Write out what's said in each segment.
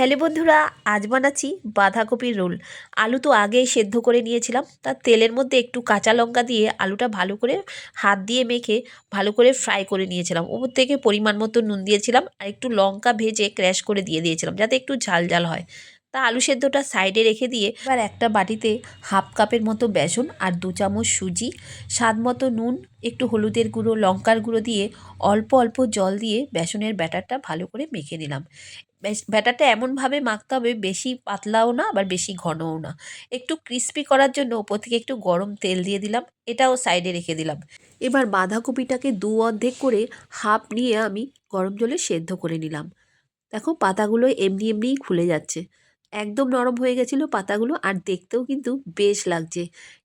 Hello বন্ধুরা, আজ বানাচ্ছি বাঁধাকপির রোল। আলু তো আগেই সেদ্ধ করে নিয়েছিলাম, তার তেলের মধ্যে একটু কাঁচা লঙ্কা দিয়ে আলুটা ভালো করে হাত দিয়ে মেখে ভালো করে ফ্রাই করে নিয়েছিলাম। ওপর থেকে পরিমাণ মতো নুন দিয়েছিলাম আর একটু লঙ্কা ভেজে ক্র্যাশ করে দিয়ে দিয়েছিলাম যাতে একটু ঝাল ঝাল হয়। তা আলু সেদ্ধটা সাইডে রেখে দিয়ে এবার একটা বাটিতে হাফ কাপের মতো বেসন আর 2 চামচ সুজি, স্বাদ মতো নুন, একটু হলুদের গুঁড়ো, লঙ্কার গুঁড়ো দিয়ে অল্প অল্প জল দিয়ে বেসনের ব্যাটারটা ভালো করে মেখে নিলাম। ব্যাটারটা এমনভাবে মাখতে হবে, বেশি পাতলাও না আবার বেশি ঘনও না। একটু ক্রিস্পি করার জন্য ওপর থেকে একটু গরম তেল দিয়ে দিলাম, এটাও সাইডে রেখে দিলাম। এবার বাঁধাকপিটাকে দু অর্ধেক করে হাফ নিয়ে আমি গরম জলে সেদ্ধ করে নিলাম। দেখো পাতাগুলো এমনি এমনিই খুলে যাচ্ছে, একদম নরম হয়ে গেছিলো পাতাগুলো, আর দেখতেও কিন্তু বেশ লাগছে।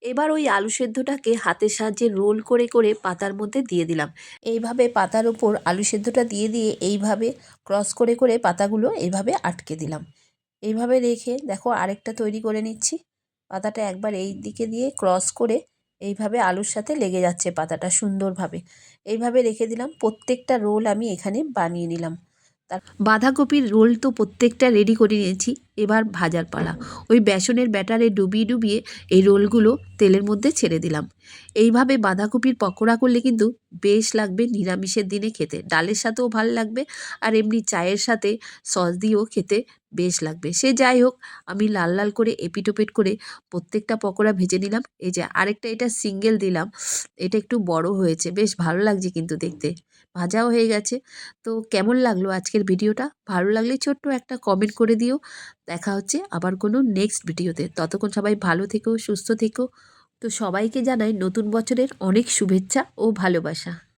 এবার ওই আলু সেদ্ধটাকে হাতের সাহায্যে রোল করে করে পাতার মধ্যে দিয়ে দিলাম। এইভাবে পাতার ওপর আলু সেদ্ধটা দিয়ে দিয়ে এইভাবে ক্রস করে করে পাতাগুলো এইভাবে আটকে দিলাম। এইভাবে রেখে দেখো আরেকটা তৈরি করে নিচ্ছি। পাতাটা একবার এই দিকে দিয়ে ক্রস করে এইভাবে আলুর সাথে লেগে যাচ্ছে পাতাটা সুন্দরভাবে। এইভাবে রেখে দিলাম। প্রত্যেকটা রোল আমি এখানে বানিয়ে নিলাম। তার বাঁধাকপির রোল তো প্রত্যেকটা রেডি করে নিয়েছি, এবার ভাজার পালা। ওই বেসনের ব্যাটারে ডুবিয়ে ডুবিয়ে এই রোলগুলো তেলের মধ্যে ছেড়ে দিলাম। এইভাবে বাঁধাকপির পকোড়া করলে কিন্তু বেশ লাগবে নিরামিষের দিনে খেতে, ডালের সাথেও ভাল লাগবে আর এমনি চায়ের সাথে সস দিয়েও খেতে বেশ লাগবে। সে যাই হোক, আমি লাল লাল করে এপিট ওপিট করে প্রত্যেকটা পকোড়া ভেজে নিলাম। এই যে আরেকটা, এটা সিঙ্গেল দিলাম, এটা একটু বড় হয়েছে, বেশ ভালো লাগছে কিন্তু দেখতে। ভাজাও হয়ে গেছে। তো কেমন লাগলো আজকের ভিডিওটা? ভালো লাগলে ছোট্ট একটা কমেন্ট করে দিও। দেখা হচ্ছে আবার কোনো নেক্সট ভিডিওতে। ততক্ষণ সবাই ভালো থেকো, সুস্থ থেকো। তো সবাইকে জানাই নতুন বছরের অনেক শুভেচ্ছা ও ভালোবাসা।